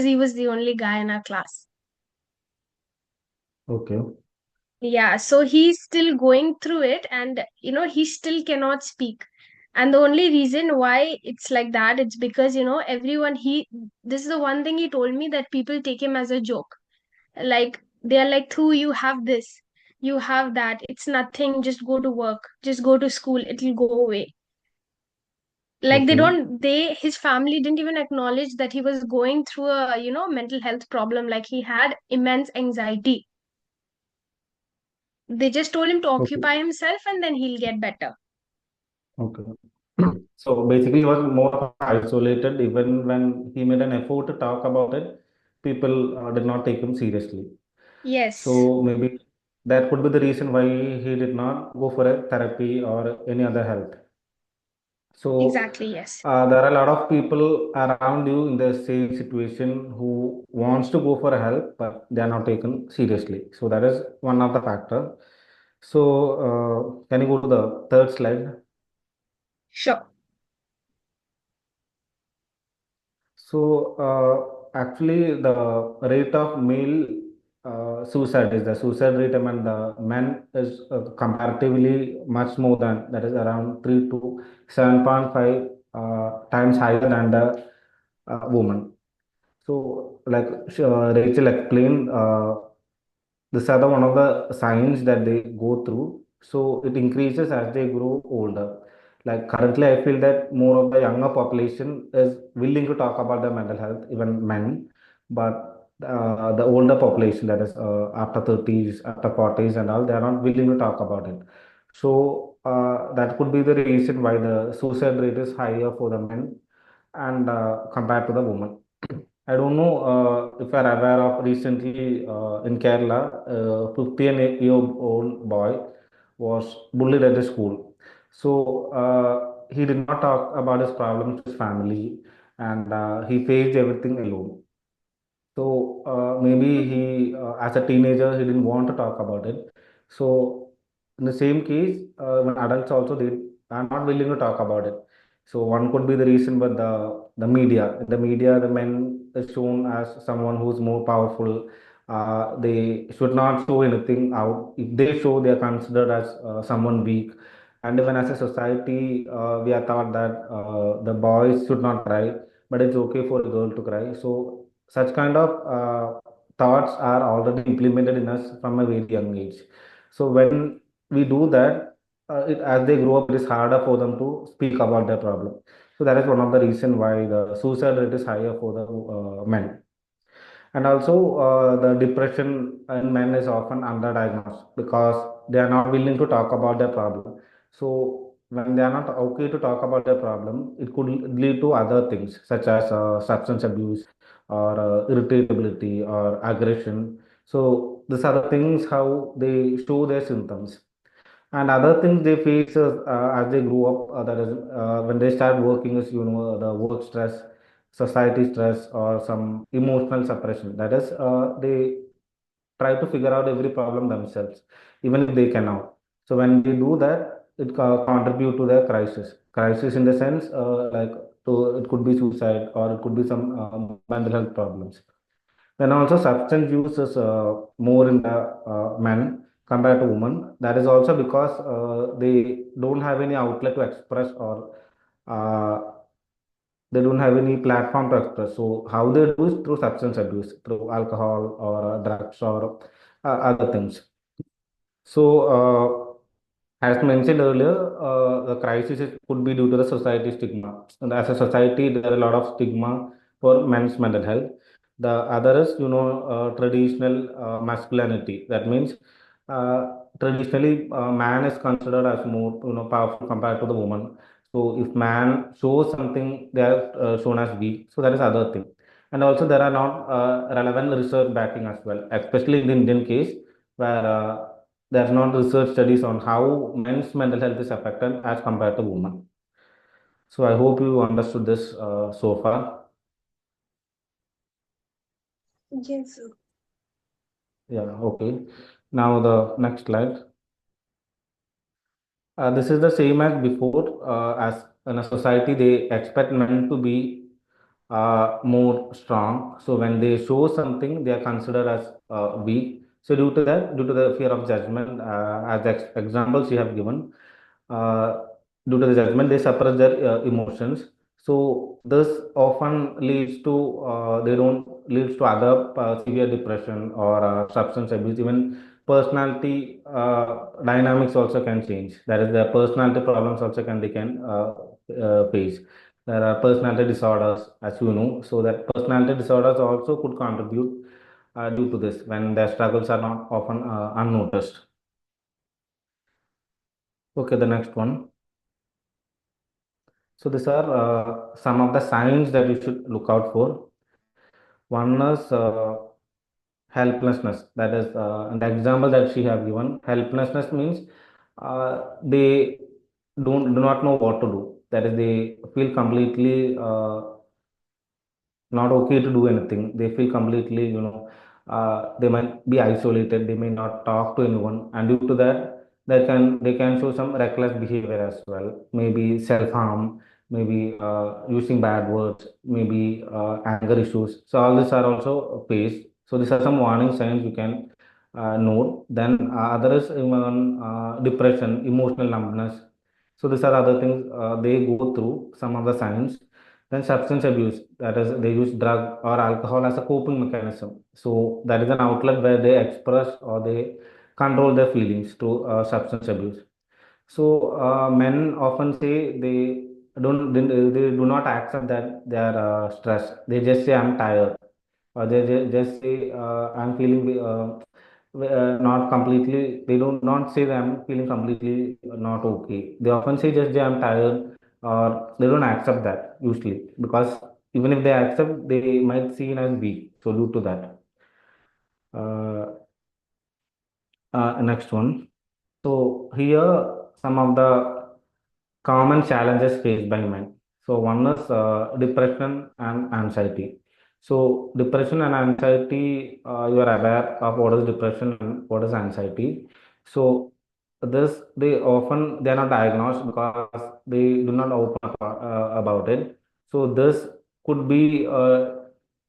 he was the only guy in our class. Okay. Yeah, so he's still going through it, and he still cannot speak. And the only reason why it's like that, it's because everyone he this is the one thing he told me, that people take him as a joke. Like, they are like, "Thu, you have this, you have that. It's nothing. Just go to work. Just go to school. It'll go away." Like, they Okay. don't they his family didn't even acknowledge that he was going through a mental health problem. Like, he had immense anxiety. They just told him to Okay. occupy himself and then he'll get better. Okay. So basically, he was more isolated. Even when he made an effort to talk about it, people did not take him seriously. Yes, So maybe that could be the reason why he did not go for a therapy or any other help. So exactly, yes. there are a lot of people around you in the same situation who wants to go for help, but they are not taken seriously. So that is one of the factor. So can you go to the third slide? Sure. So, actually, the rate of male suicide is the suicide rate among the men is comparatively much more than, that is around 3 to 7.5 times higher than the woman. So, like Rachel explained, these are the one of the signs that they go through. So it increases as they grow older. Like currently, I feel that more of the younger population is willing to talk about their mental health, even men. But the older population, that is after 30s, after 40s, and all, they are not willing to talk about it. So that could be the reason why the suicide rate is higher for the men and compared to the women. I don't know if you are aware of recently in Kerala, 15-year-old boy was bullied at the school. So he did not talk about his problems to his family, and he faced everything alone. So maybe Mhm. as a teenager, he didn't want to talk about it. So in the same case, when adults also they are not willing to talk about it. So one could be the reason, but the media, in the media, the men is shown as someone who's more powerful. They should not show anything out. If they show, they are considered as someone weak. And even as a society, we are taught that the boys should not cry, but it's okay for a girl to cry. So such kind of thoughts are already implemented in us from a very young age. So when we do that, as they grow up, it is harder for them to speak about their problem. So that is one of the reason why the suicide rate is higher for the men. And also, the depression in men is often underdiagnosed because they are not willing to talk about their problem. So, when they are not okay to talk about their problem, it could lead to other things such as substance abuse or irritability or aggression. So, these are the things how they show their symptoms. And other things they face as they grow up, that is when they start working, is the work stress, society stress, or some emotional suppression. That is, they try to figure out every problem themselves, even if they cannot. So when they do that, it contribute to their crisis. Crisis in the sense, like, to it could be suicide or it could be some mental health problems. Then also substance use is more in the men compared to women. That is also because they don't have any outlet to express, or uh, they don't have any platform to express. So how they do is through substance abuse, through alcohol or drugs or other things. So as mentioned earlier, the crisis could be due to the society stigma. And as a society, there are a lot of stigma for men's mental health. The other is, traditional masculinity. That means traditionally, man is considered as more, powerful compared to the woman. So if man shows something, they are shown as weak. So that is other thing. And also there are not relevant research backing as well, especially in the Indian case, where there are not research studies on how men's mental health is affected as compared to women. So I hope you understood this so far. Yes. Yeah, okay. Now the next slide. This is the same as before. As in a society, they expect men to be more strong. So when they show something, they are considered as weak. So due to that, due to the fear of judgment, as examples you have given, uh, due to the judgment, they suppress their emotions. So this often leads to they don't leads to other severe depression or substance abuse. Even personality dynamics also can change. That is, the personality problems also can they can face. There are personality disorders, as you know, so that personality disorders also could contribute due to this when their struggles are not often unnoticed. Okay, the next one. So these are some of the signs that you should look out for. One is helplessness. That is, and the example that she have given, helplessness means they do not know what to do. That is, they feel completely not okay to do anything. They feel completely, they might be isolated. They may not talk to anyone, and due to that, they can show some reckless behavior as well. Maybe self harm, maybe using bad words, maybe anger issues. So all these are also faced. So these are some warning signs you can note. Then other is even depression, emotional numbness. So these are other things they go through. Some of the signs. Then substance abuse, that is, they use drug or alcohol as a coping mechanism. So that is an outlet where they express or they control their feelings through substance abuse. So men often say they do not accept that they are stressed. They just say I'm tired, or they just say I'm feeling not completely. They do not say that I'm feeling completely not okay. They often say just I'm tired, or they don't accept that usually, because even if they accept, they might seen as weak. So due to that, uh, next one. So here some of the common challenges faced by men. So one is depression and anxiety. So depression and anxiety, you are aware of what is depression and what is anxiety. So this they are not diagnosed because they do not open up about it. So this could be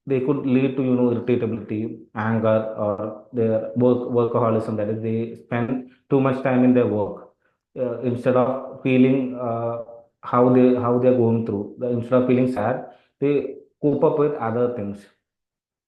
they could lead to irritability, anger, or their workaholism. That is, they spend too much time in their work instead of feeling how they're going through. Instead of feeling sad, they cope up with other things.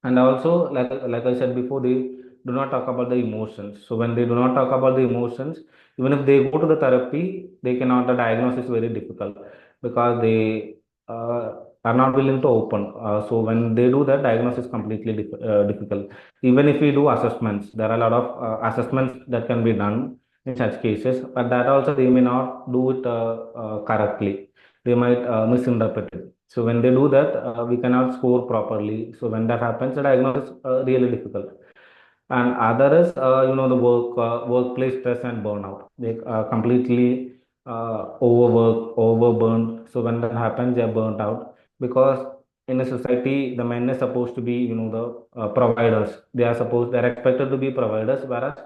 And also, like I said before, they do not talk about the emotions. So when they do not talk about the emotions, even if they go to the therapy, they cannot. The diagnosis is very difficult because they are not willing to open. So when they do that, diagnosis is completely difficult. Even if we do assessments, there are a lot of assessments that can be done in such cases, but that also they may not do it correctly. They might misinterpret it. So when they do that, we cannot score properly. So when that happens, the diagnosis is really difficult. And other is, the workplace stress and burnout. They completely overwork, overburn. So when that happens, they are burnt out because in a society, the men is supposed to be, the providers. They're expected to be providers, whereas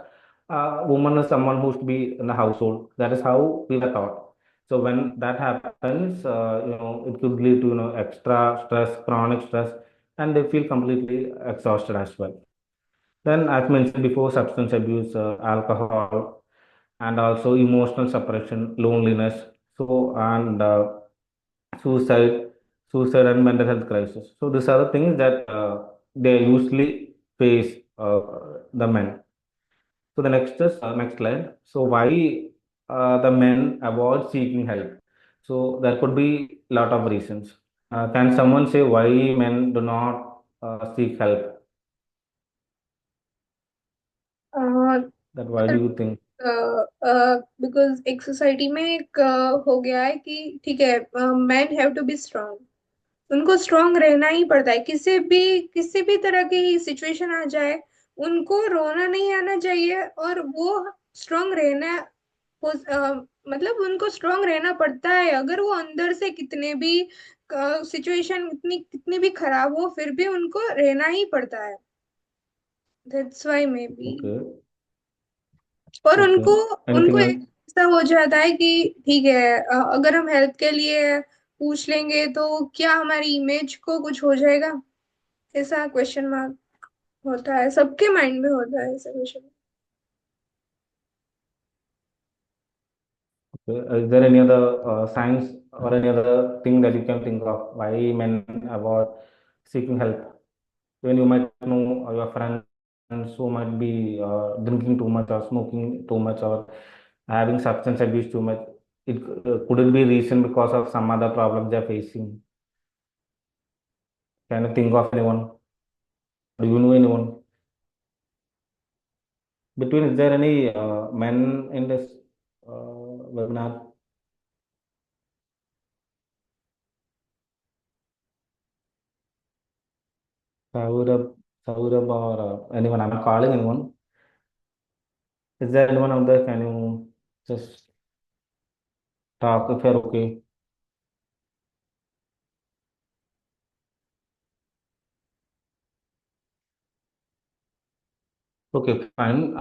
woman is someone who's to be in the household. That is how we were taught. So when that happens, it could lead to extra stress, chronic stress, and they feel completely exhausted as well. Then, as mentioned before, substance abuse, alcohol, and also emotional suppression, loneliness, so and suicide, suicide and mental health crisis. So these are the things that they usually face the men. So the next is next slide. So why the men avoid seeking help? So there could be a lot of reasons. Can someone say why men do not seek help? Uh, That why do you think? Because एक society में एक हो गया है कि ठीक है, man have to be strong. उनको स्ट्रांग रहना ही पड़ता है, किसी भी तरह की सिचुएशन आ जाए, उनको रोना नहीं आना चाहिए। और वो स्ट्रांग रहना मतलब उनको स्ट्रांग रहना पड़ता है, अगर वो अंदर से कितने भी सिचुएशन कितनी भी खराब हो, फिर भी उनको रहना ही पड़ता है। That's why may be. Okay, और okay. उनको Anything उनको else? एक ऐसा हो जाता है कि ठीक है, अगर हम हेल्प के लिए पूछ लेंगे तो क्या हमारी इमेज को कुछ हो जाएगा? ऐसा क्वेश्चन मार्क होता है, सबके माइंड में होता है ऐसा question. Is there any other signs or any other thing that you can think of why men avoid seeking help? When you might know your friends who might be drinking too much or smoking too much or having substance abuse too much, could it be reason because of some other problem they're facing? Can you think of anyone? Do you know anyone? Between, is there any men in this webinar? Saurabh, Saurabh or anyone? I'm not calling anyone. Is there anyone out there? Can you just talk if you're okay? Okay, fine.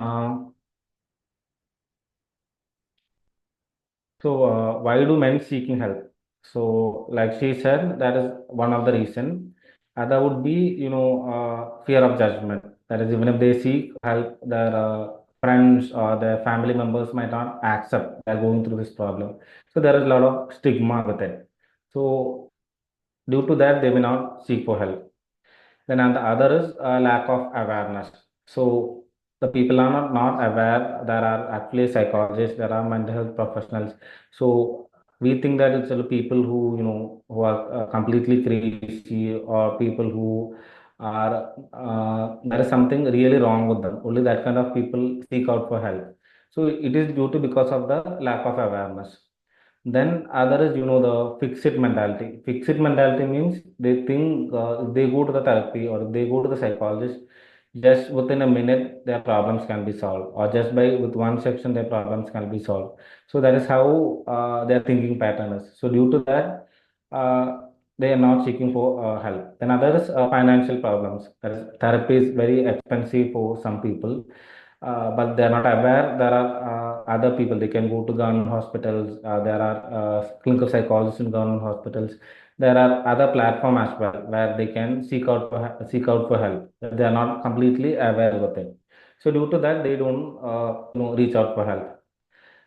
So, why do men seeking help? So, like she said, that is one of the reason. Other would be, fear of judgment. That is, even if they seek help, their friends or their family members might not accept they're going through this problem. So, there is a lot of stigma with it. So, due to that, they may not seek for help. Then and the other is lack of awareness. So the people are not aware there are actually psychologists, there are mental health professionals. So we think that it's the people who who are completely crazy or people who are there is something really wrong with them. Only that kind of people seek out for help. So it is due to because of the lack of awareness. Then other is, the fixed mentality. Fixed mentality means they think if they go to the therapy or if they go to the psychologist, just within a minute their problems can be solved, or just by with one section their problems can be solved. So that is how their thinking pattern is. So due to that, they are not seeking for help. Then other is financial problems. That is, therapy is very expensive for some people, but they are not aware there are other people they can go to government hospitals. There are clinical psychologists in government hospitals. There are other platform as well where they can seek out for help. They are not completely aware with it. So due to that, they don't reach out for help.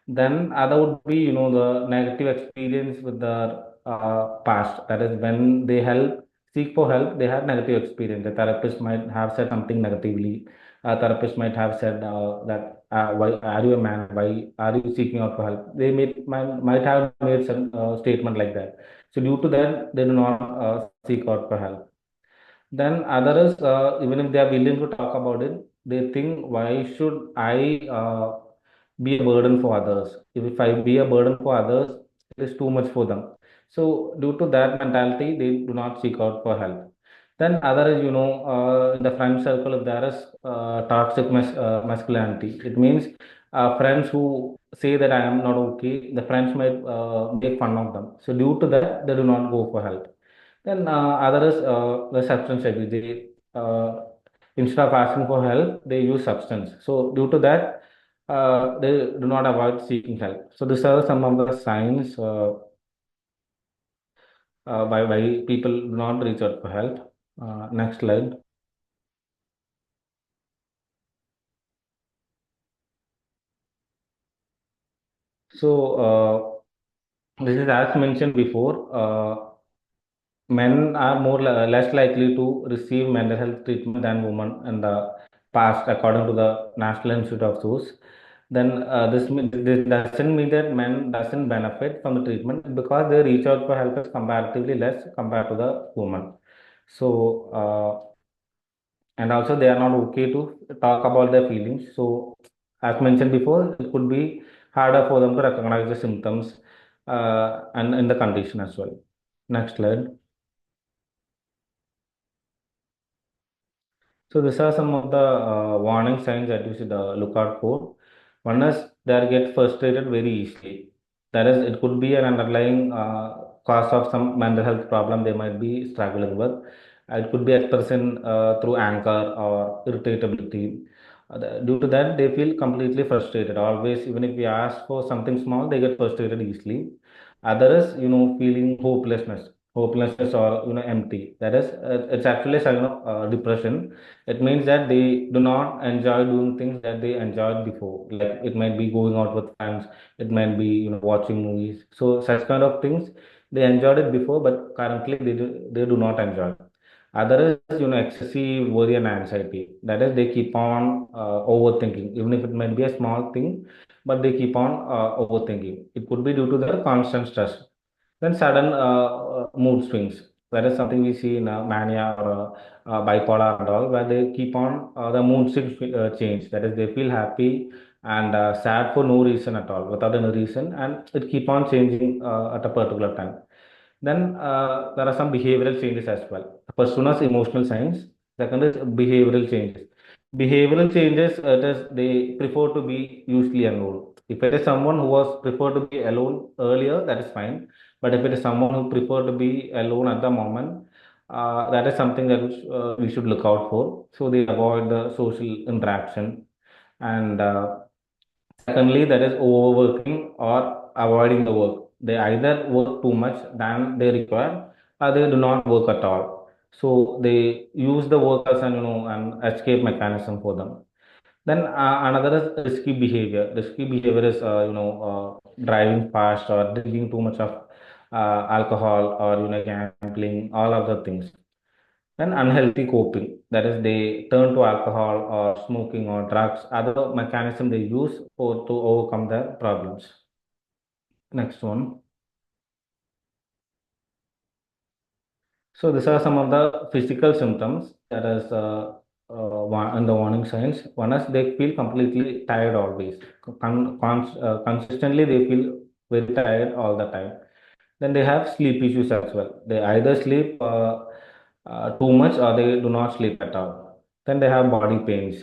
Then other would be, the negative experience with the past. That is, when they seek for help, they have negative experience. The therapist might have said something negatively. A therapist might have said that, why are you a man? Why are you seeking out for help? They might have made some statement like that. So due to that, they do not seek out for help. Then others, even if they are willing to talk about it, they think, why should I be a burden for others? If I be a burden for others, it is too much for them. So due to that mentality, they do not seek out for help. Then other is, in the friend circle, if there is toxic masculinity, it means friends who say that I am not okay, the friends might make fun of them. So due to that, they do not go for help. Then other is the substance abuse. They instead of asking for help, they use substance. So due to that, they do not avoid seeking help. So these are some of the signs why people do not reach out for help. Next slide. So this is as mentioned before. Men are less likely to receive mental health treatment than women in the past, according to the National Institute of Source. Then this doesn't mean that men doesn't benefit from the treatment because they reach out for help is comparatively less compared to the woman. So and also they are not okay to talk about their feelings. So as mentioned before, it could be harder for them to recognize the symptoms and in the condition as well. Next slide. So these are some of the warning signs that you should look out for. One is they get frustrated very easily. That is, it could be an underlying cause of some mental health problem they might be struggling with. It could be expression through anger or irritability. Due to that, they feel completely frustrated. Always, even if we ask for something small, they get frustrated easily. Other is, feeling hopelessness or empty. That is, it's actually a sign of depression. It means that they do not enjoy doing things that they enjoyed before, like it might be going out with friends, it might be watching movies. So such kind of things, they enjoyed it before, but currently they do not enjoy. Other is, excessive worry and anxiety. That is, they keep on overthinking, even if it might be a small thing, but they keep on overthinking. It could be due to their constant stress. Then sudden mood swings. That is something we see in mania or bipolar and all, where they keep on the mood swings change. That is, they feel happy and sad for no reason at all, without any reason, and it keep on changing at a particular time. Then there are some behavioral changes as well. The first one is emotional signs. Second is behavioral changes. Behavioral changes, it is they prefer to be usually alone. If it is someone who was preferred to be alone earlier, that is fine. But if it is someone who prefer to be alone at the moment, that is something that we should look out for. So they avoid the social interaction. And secondly, that is overworking or avoiding the work. They either work too much than they require, or they do not work at all. So they use the work as an escape mechanism for them. Then another is risky behavior. Risky behavior is driving fast or drinking too much of alcohol or gambling, all of the things. Then unhealthy coping. That is, they turn to alcohol or smoking or drugs, other mechanism they use for to overcome their problems. Next one. So these are some of the physical symptoms. That is one in the warning signs. One is they feel completely tired always. Consistently they feel very tired all the time. Then they have sleep issues as well. They either sleep too much or they do not sleep at all. Then they have body pains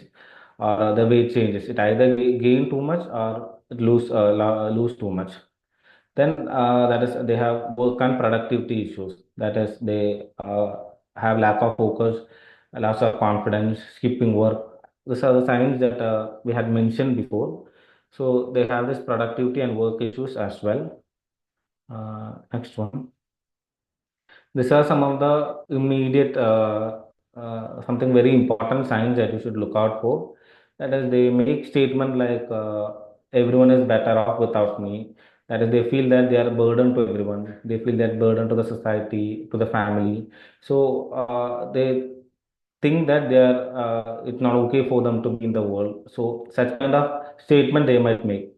or the weight changes. It either gain too much or it lose too much. Then that is they have work and productivity issues. That is, they have lack of focus, loss of confidence, skipping work. These are the signs that we had mentioned before. So they have this productivity and work issues as well. Next one. These are some of the immediate, something very important signs that you should look out for. That is, they make statement like everyone is better off without me. That is, they feel that they are a burden to everyone. They feel that burden to the society, to the family. So they think that they are it's not okay for them to be in the world. So such kind of statement they might make.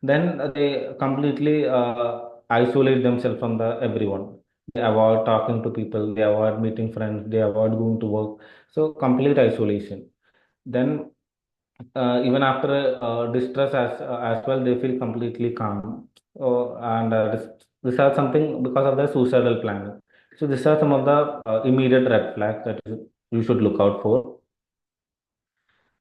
Then they completely isolate themselves from the everyone. They avoid talking to people. They avoid meeting friends. They avoid going to work. So complete isolation. Then even after distress as well, they feel completely calm. And this are something because of the suicidal planning. So these are some of the immediate red flags that you should look out for.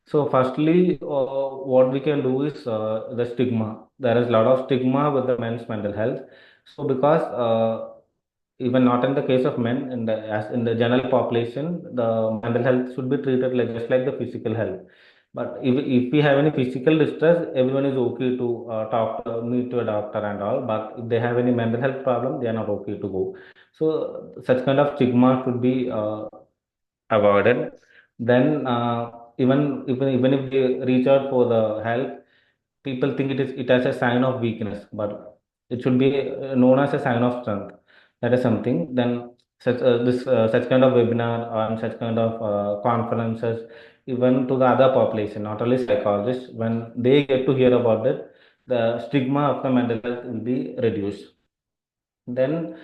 So firstly, what we can do is the stigma. There is a lot of stigma with the men's mental health. So because even not in the case of men, in the as in the general population, the mental health should be treated like just like the physical health. But if we have any physical distress, everyone is okay to meet to a doctor and all. But if they have any mental health problem, they are not okay to go. So such kind of stigma should be avoided. Then even if they reach out for the help, people think it as a sign of weakness, but it should be known as a sign of strength. That is something. Then such kind of webinar and such kind of conferences, even to the other population, not only psychologists, when they get to hear about it, the stigma of the mental health will be reduced. Then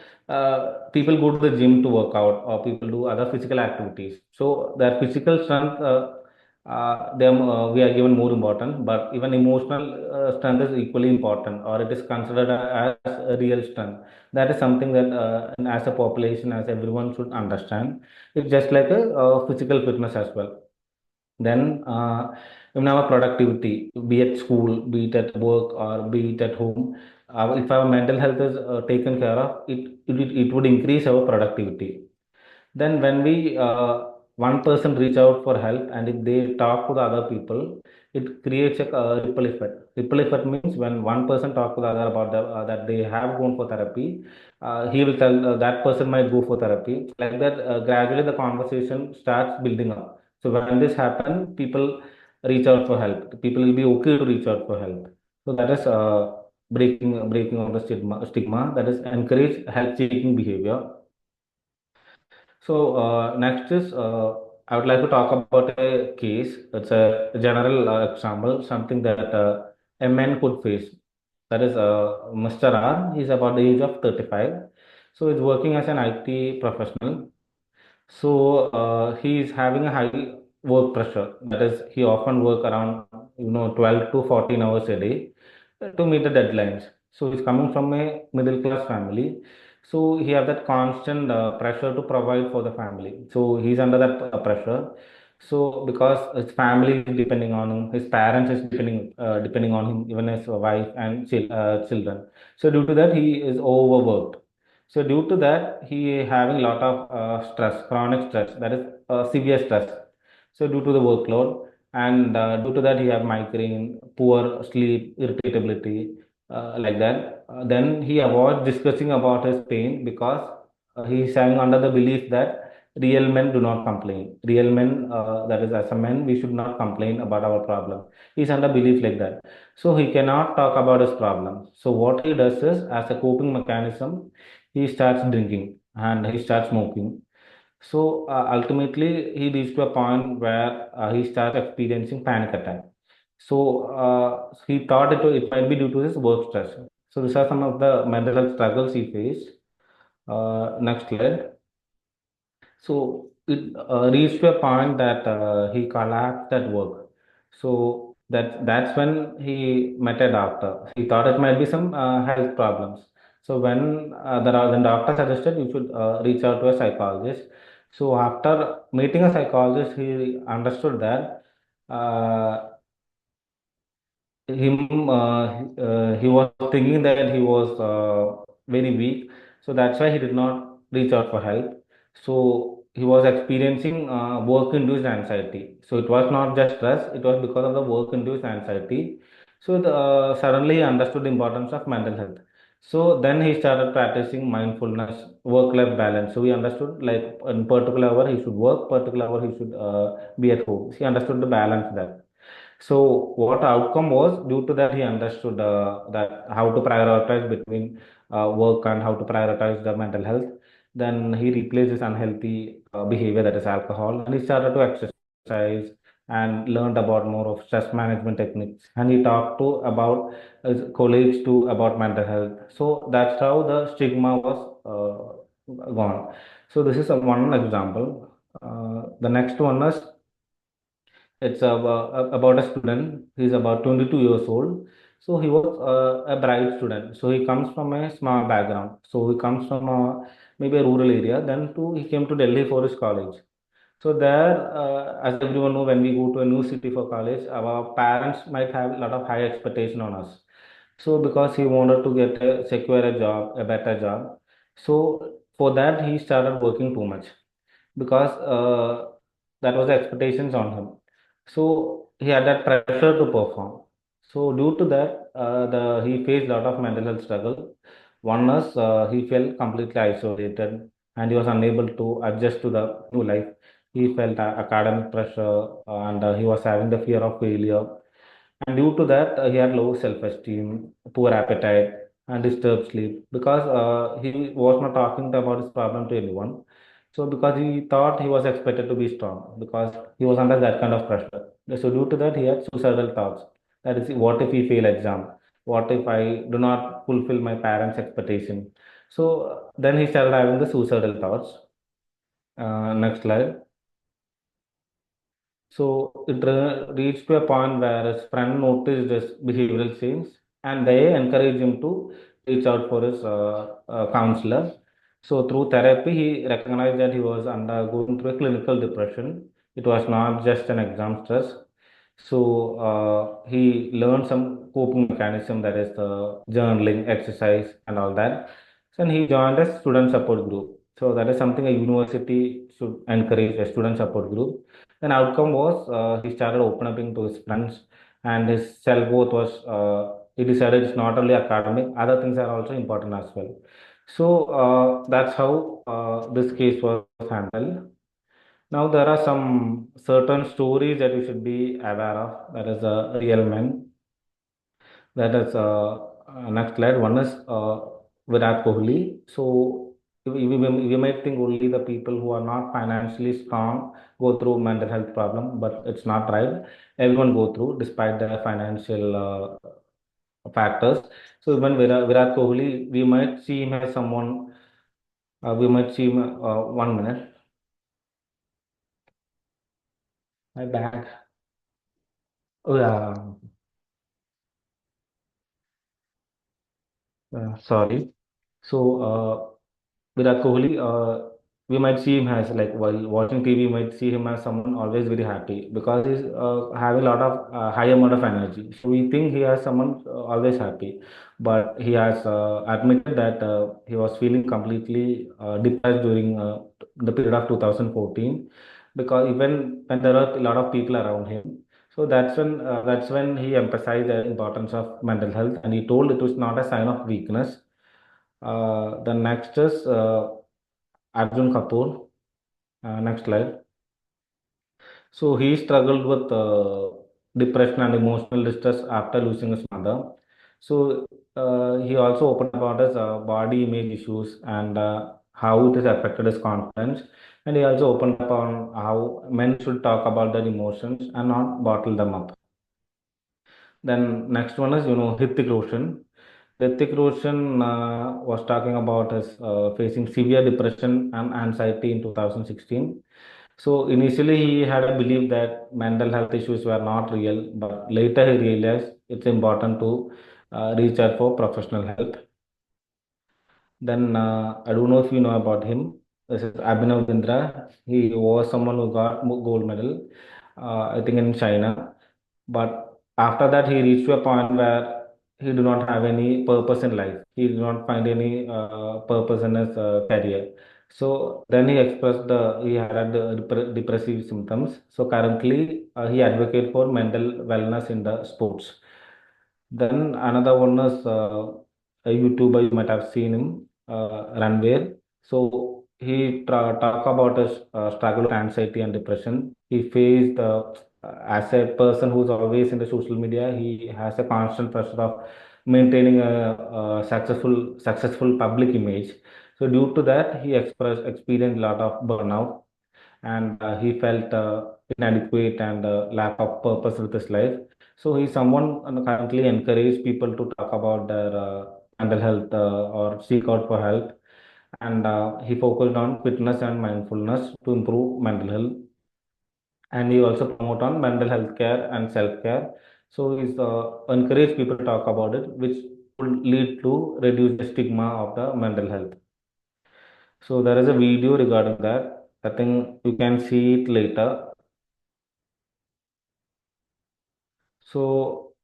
people go to the gym to work out, or people do other physical activities. So their physical strength, we are given more important, but even emotional strength is equally important, or it is considered as a real strength. That is something that, as a population, as everyone should understand. It's just like a physical fitness as well. Then, in our productivity, be it school, be it at work, or be it at home, if our mental health is taken care of, it would increase our productivity. Then, one person reach out for help, and if they talk to the other people, it creates a ripple effect. Ripple effect means when one person talk to the other about that they have gone for therapy, he will tell that person might go for therapy. Like that, gradually the conversation starts building up. So when this happens, people reach out for help. People will be okay to reach out for help. So that is breaking of the stigma. That is encourage help seeking behavior. So next is I would like to talk about a case. It's a general example, something that a man could face. That is Mr. R. He's about the age of 35. So he's working as an IT professional. So he is having a high work pressure. That is, he often work around 12 to 14 hours a day to meet the deadlines. So he's coming from a middle class family. So he have that constant pressure to provide for the family. So he's under that pressure. So because his family is depending on him, his parents is depending on him, even his wife and children. So due to that, he is overworked. So due to that, he having a lot of stress, chronic stress, that is severe stress. So due to the workload, and due to that, he have migraine, poor sleep, irritability, like that. Then he avoids discussing about his pain because he is having under the belief that real men do not complain. Real men, that is as a man, we should not complain about our problem. He's under belief like that. So he cannot talk about his problem. So what he does is, as a coping mechanism, he starts drinking and he starts smoking. So ultimately, he reached to a point where he starts experiencing panic attack. So he thought it might be due to his work stress. So these are some of the mental health struggles he faced. Next slide. So it reached to a point that he collapsed at work. So that's when he met a doctor. He thought it might be some health problems. So when the doctor suggested you should reach out to a psychologist. So after meeting a psychologist, he understood that uh, he was thinking that he was very weak, so that's why he did not reach out for help. So he was experiencing work induced anxiety. So it was not just stress, it was because of the work induced anxiety. So suddenly he understood the importance of mental health. So then he started practicing mindfulness, work life balance. So he understood, like, in particular hour he should work, particular hour he should be at home. He understood the balance there. So what outcome was, due to that he understood that how to prioritize between work and how to prioritize the mental health. Then he replaced his unhealthy behavior, that is alcohol, and he started to exercise and learned about more of stress management techniques. And he talked to about his colleagues too about mental health. So that's how the stigma was gone. So this is one example. The next one is, it's about a student. He's about 22 years old. So he was a bright student. So he comes from a small background. So he comes from maybe a rural area. Then too, he came to Delhi for his college. So there, as everyone know, when we go to a new city for college, our parents might have a lot of high expectation on us. So because he wanted to get a secure a job, a better job. So for that, he started working too much because that was the expectations on him. So he had that pressure to perform. So due to that, the he faced a lot of mental health struggle. One is he felt completely isolated and he was unable to adjust to the new life. He felt academic pressure and he was having the fear of failure. And due to that, he had low self-esteem, poor appetite, and disturbed sleep because he was not talking about his problem to anyone. So because he thought he was expected to be strong because he was under that kind of pressure. So due to that, he had suicidal thoughts. That is, what if he fail exam? What if I do not fulfill my parents' expectation? So then he started having the suicidal thoughts. Next slide. So it reached to a point where his friend noticed his behavioral change and they encouraged him to reach out for his counselor. So through therapy, he recognized that he was undergoing through a clinical depression. It was not just an exam stress. So he learned some coping mechanism, that is the journaling, exercise, and all that. Then he joined a student support group. So that is something a university should encourage a student support group. Then outcome was he started opening up to his friends, and his self worth was he decided it's not only academic, other things are also important as well. So that's how this case was handled. Now there are some certain stories that you should be aware of. That is a real men. That is next slide. One is Virat Kohli. So we might think only the people who are not financially strong go through mental health problem, but it's not right. Everyone go through despite their financial factors. So even Virat Kohli, we might see him as someone. We might see him. 1 minute. My bag. Oh yeah. Sorry. So, Virat Kohli, we might see him as like while watching TV, we might see him as someone always very happy because he's having a lot of high amount of energy. So we think he has someone always happy, but he has admitted that he was feeling completely depressed during the period of 2014 because even when there are a lot of people around him. So that's when he emphasized the importance of mental health, and he told it was not a sign of weakness. The next is Arjun Kapoor. Next slide. So he struggled with depression and emotional distress after losing his mother. So he also opened about his body image issues and how it has affected his confidence. And he also opened up on how men should talk about their emotions and not bottle them up. Then next one is, Hrithik Roshan. Hrithik Roshan was talking about his facing severe depression and anxiety in 2016. So initially he had a belief that mental health issues were not real, but later he realized it's important to reach out for professional help. Then I don't know if you know about him. This is Abhinav Bindra. He was someone who got gold medal, I think in China. But after that, he reached to a point where he do not have any purpose in life. He did not find any purpose in his career. So then he expressed he had depressive symptoms. So currently, he advocate for mental wellness in the sports. Then another one is a YouTuber, you might have seen him, Ranveer. So he talk about his struggle with anxiety and depression. He faced, as a person who's always in the social media, he has a constant pressure of maintaining a successful public image. So due to that, he experienced a lot of burnout, and he felt inadequate and lack of purpose with his life. So he's someone currently encourage people to talk about their mental health or seek out for help. And he focused on fitness and mindfulness to improve mental health. And he also promote on mental health care and self care. So he's encourage people to talk about it, which would lead to reduce the stigma of the mental health. So there is a video regarding that. I think you can see it later. So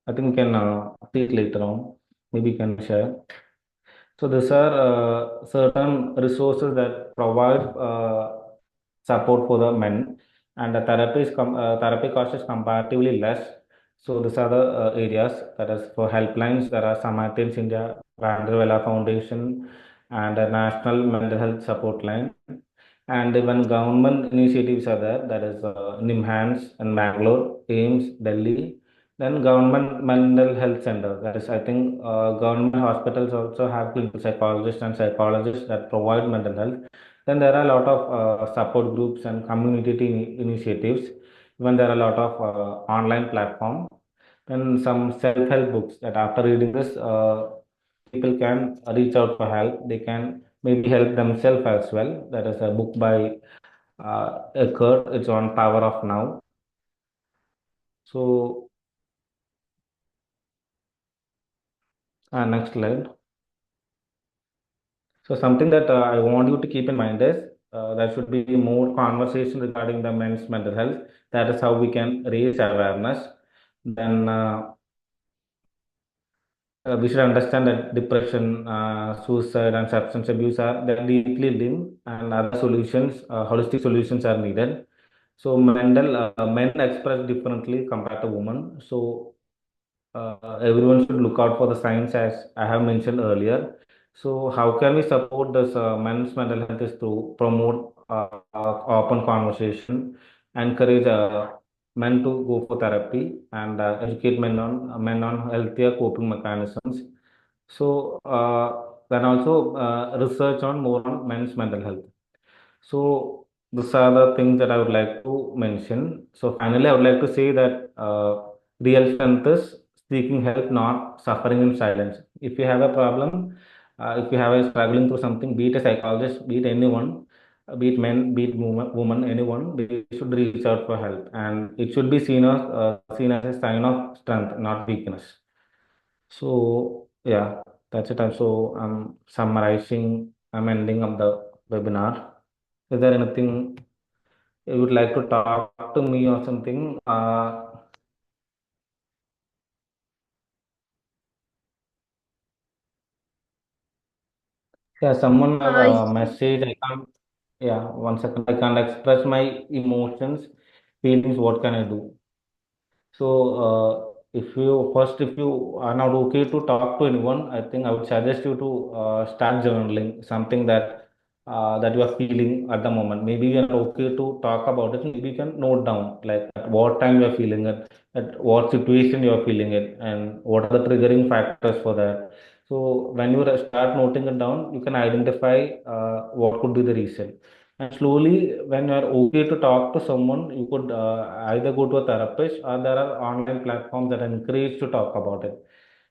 I think we can see it later on. Maybe you can share. So these are certain resources that provide support for the men, and the therapy cost is comparatively less. So these are the areas that is for helplines. There are Samaritans India, Vandrivela Foundation, and a National Mental Health Support Line. And even government initiatives are there. That is NIMHANS and Bangalore, AIMS, Delhi. Then government mental health center. That is, I think, government hospitals also have clinical psychologists and psychologists that provide mental health. Then there are a lot of support groups and community initiatives. Even there are a lot of online platform. Then some self-help books that after reading this, people can reach out for help. They can maybe help themselves as well. That is a book by Eckert. It's on Power of Now. So next slide. So something that I want you to keep in mind is there should be more conversation regarding the men's mental health. That is how we can raise awareness. Then we should understand that depression, suicide, and substance abuse are they're deeply linked, and other solutions, holistic solutions are needed. So men express differently compared to women. So everyone should look out for the signs as I have mentioned earlier. So how can we support this men's mental health is to promote open conversation, encourage men to go for therapy, and educate men on healthier coping mechanisms. So then also research on more on men's mental health. So these are the things that I would like to mention. So finally, I would like to say that real strength is seeking help, not suffering in silence. If you have a problem, if you have a struggling through something, be it a psychologist, be it anyone, be it men, be it woman, anyone, they should reach out for help, and it should be seen as a sign of strength, not weakness. So yeah, that's it. So I'm summarizing. I'm ending of the webinar. Is there anything you would like to talk to me or something? Yeah, someone have a Yes. message. I can't. Yeah, 1 second. I can't express my emotions, feelings. What can I do? So, if you are not okay to talk to anyone, I think I would suggest you to start journaling something that you are feeling at the moment. Maybe you are okay to talk about it. Maybe you can note down like at what time you are feeling it, at what situation you are feeling it, and what are the triggering factors for that. So, when you start noting it down, you can identify what could be the reason. And slowly, when you are okay to talk to someone, you could either go to a therapist or there are online platforms that encourage to talk about it.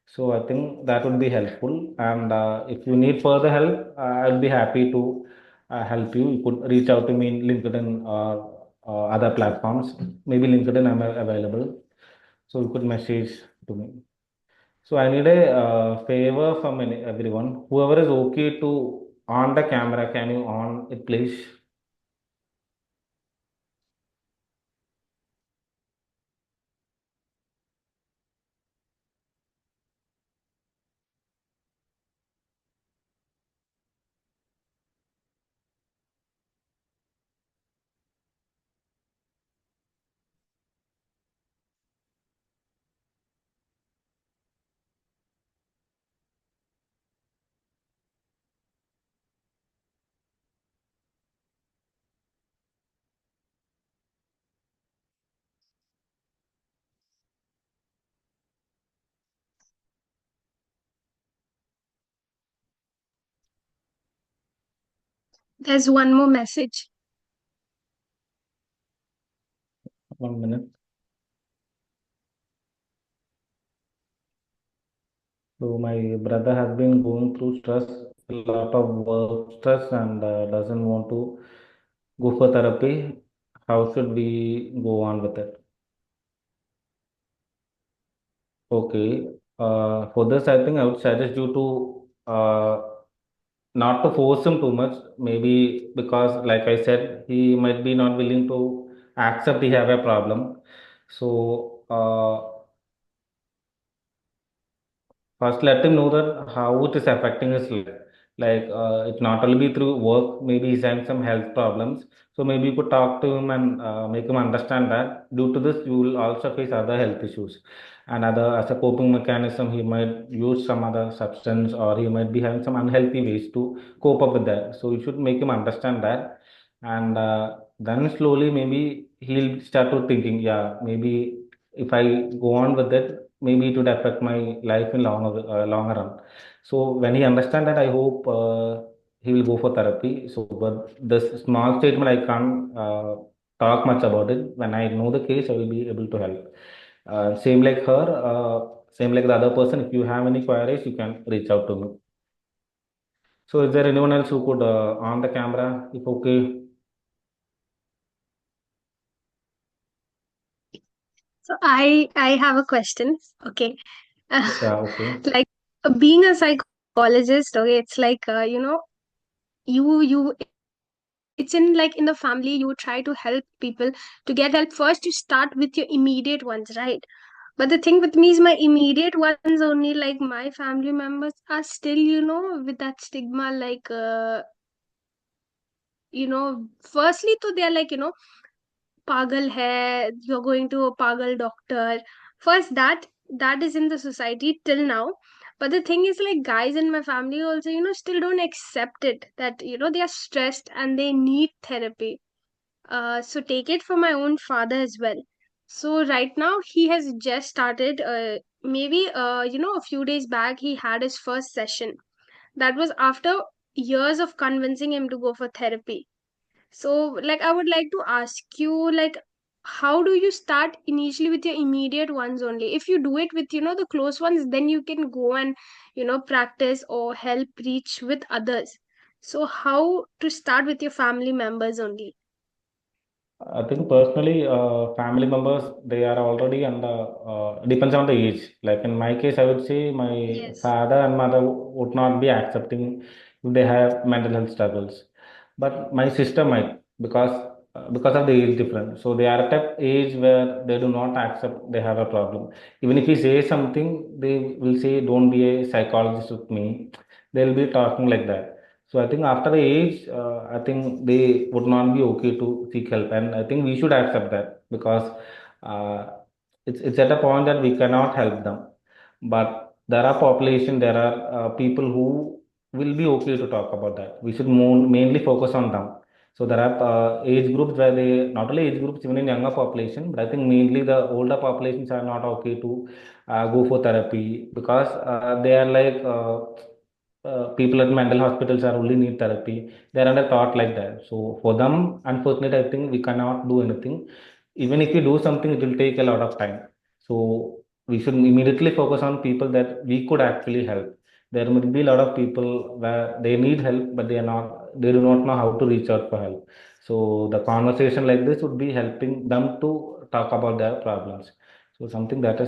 So I think that would be helpful. And if you need further help, I'll be happy to help you. You could reach out to me in LinkedIn or other platforms. Maybe LinkedIn I'm available. So you could message to me. So I need a favor from everyone. Whoever is okay to on the camera, can you on it, please? There's one more message. 1 minute. So my brother has been going through stress, a lot of work stress, and doesn't want to go for therapy. How should we go on with it? Okay. For this, I think I would suggest you to not to force him too much. Maybe because, like I said, he might be not willing to accept he have a problem. So first, let him know that how it is affecting his life. Like it not only through work, maybe he's having some health problems. So maybe you could talk to him and make him understand that due to this, you will also face other health issues. And other as a coping mechanism, he might use some other substance or he might be having some unhealthy ways to cope up with that. So you should make him understand that, and then slowly maybe he'll start to thinking, yeah, maybe if I go on with it, maybe it would affect my life in longer run. So when he understand that, I hope he will go for therapy. So, but this small statement, I can't talk much about it. When I know the case, I will be able to help. Same like her, same like the other person. If you have any queries, you can reach out to me. So, is there anyone else who could on the camera, if okay? So I have a question. Okay. Yeah, okay. Like being a psychologist, okay, it's like you it's in like in the family you try to help people to get help first you start with your immediate ones, right? But the thing with me is my immediate ones only, like my family members are still, with that stigma, like, firstly, to they're like, pagal hai, you're going to a pagal doctor. First, that is in the society till now. But the thing is, like, guys in my family also, still don't accept it that, they are stressed and they need therapy. So take it from my own father as well. So right now he has just started. Maybe a few days back he had his first session. That was after years of convincing him to go for therapy. So, like, I would like to ask you, like, how do you start initially with your immediate ones only? If you do it with, the close ones, then you can go and, practice or help reach with others. So, how to start with your family members only? I think personally, family members they are already under depends on the age. Like in my case, I would say my Yes. father and mother would not be accepting if they have mental health struggles, but my sister might because of the age difference. So they are at a age where they do not accept they have a problem. Even if you say something, they will say, "Don't be a psychologist with me." They'll be talking like that. So I think after the age, I think they would not be okay to seek help, and I think we should accept that because uh, it's at a point that we cannot help them. But there are population, there are people who will be okay to talk about that. We should mainly focus on them. So there are age groups where they not only age groups even in younger population, but I think mainly the older populations are not okay to go for therapy because they are like. People at mental hospitals are only need therapy. They're under thought like that. So for them, unfortunately, I think we cannot do anything. Even if we do something, it will take a lot of time. So we should immediately focus on people that we could actually help. There will be a lot of people where they need help, but they do not know how to reach out for help. So the conversation like this would be helping them to talk about their problems. So something that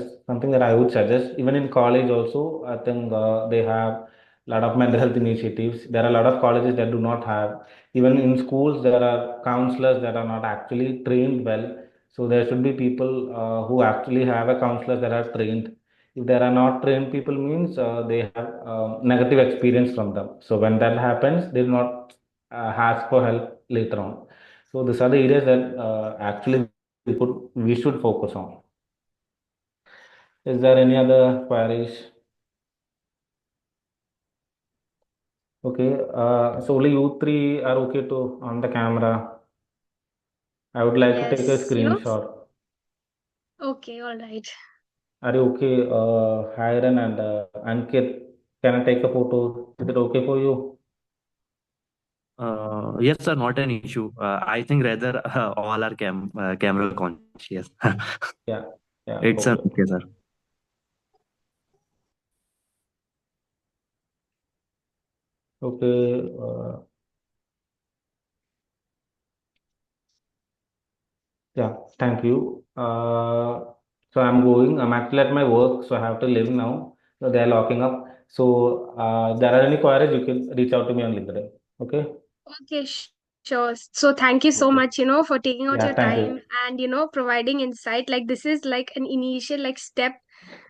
I would suggest. Even in college also, I think they have lot of mental health initiatives. There are a lot of colleges that do not have. Even in schools, there are counselors that are not actually trained well. So there should be people who actually have a counselors that are trained. If there are not trained people, means they have negative experience from them. So when that happens, they do not ask for help later on. So these are the areas that actually we should focus on. Is there any other queries? Okay, so only you three are okay to on the camera. I would like to take a Yes, screenshot. okay, all right. Are you okay, Hiren and Ankit? Can I take a photo? Is it okay for you? Yes, sir, not an issue. I think rather all are camera conscious. Yeah, yeah, It's an okay, okay, sir. okay. Yeah, thank you. So I'm going. I'm actually at my work, so I have to leave now. So they are locking up. So if there are any queries, you can reach out to me on LinkedIn. Okay. Okay, sure. So thank you so Okay. much, for taking out Yeah, your thank time you. and, providing insight. Like, this is like an initial, like, step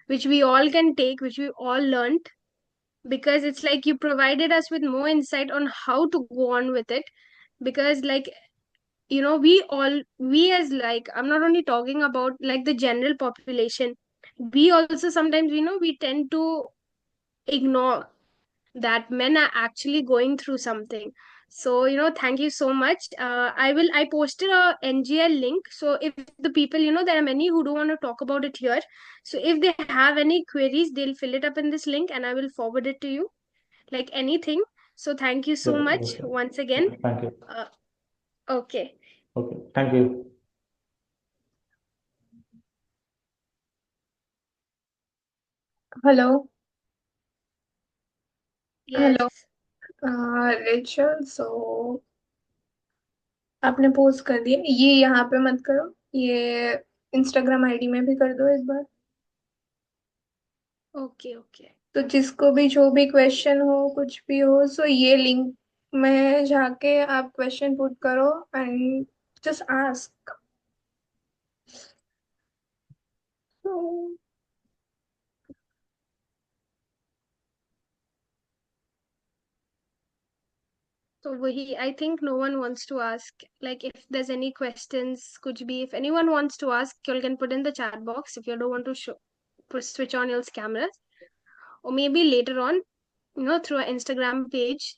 which we all can take, which we all learned, because it's like you provided us with more insight on how to go on with it. Because, like, we as, like, I'm not only talking about like the general population, we also sometimes, we tend to ignore that men are actually going through something. So, thank you so much. I posted a NGL link, so if the people, there are many who don't want to talk about it here, so if they have any queries, they'll fill it up in this link and I will forward it to you, like anything. So thank you so Sure, much sure. once Yeah, again. thank you. uh, okay. Okay, thank you. Hello hello Yes. Ritual so आपने post कर दिया ये यहाँ पे मत करो ये Instagram ID में भी कर दो एक बार Okay, okay. तो जिसको भी जो भी क्वेश्चन हो कुछ भी हो सो ये लिंक में जाके आप क्वेश्चन पुट करो and just ask So I think no one wants to ask. Like if there's any questions, could be if anyone wants to ask, you can put in the chat box if you don't want to switch on your cameras. Or maybe later on, through our Instagram page,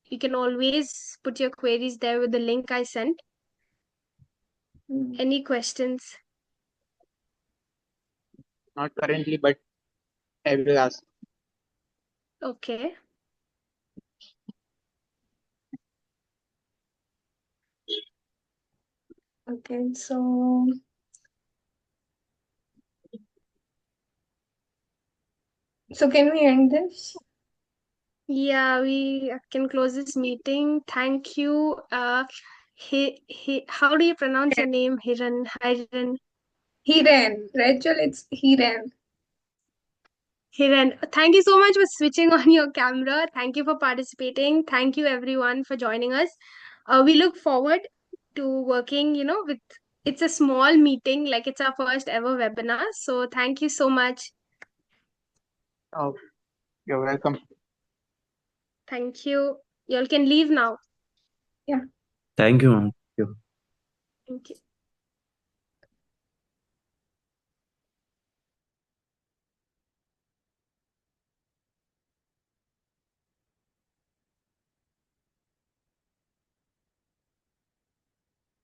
you can always put your queries there with the link I sent. Any questions? Not currently, but I will ask. Okay. Okay, so can we end this? Yeah, we can close this meeting. Thank you. How do you pronounce your name? Hiran. Hiren. Rachel, it's Hiren. Hiran, thank you so much for switching on your camera. Thank you for participating. Thank you everyone for joining us. We look forward to working, with it's a small meeting, like it's our first ever webinar. So thank you so much. Oh, you're welcome. Thank you. You all can leave now. Yeah. Thank you, ma'am. Thank you.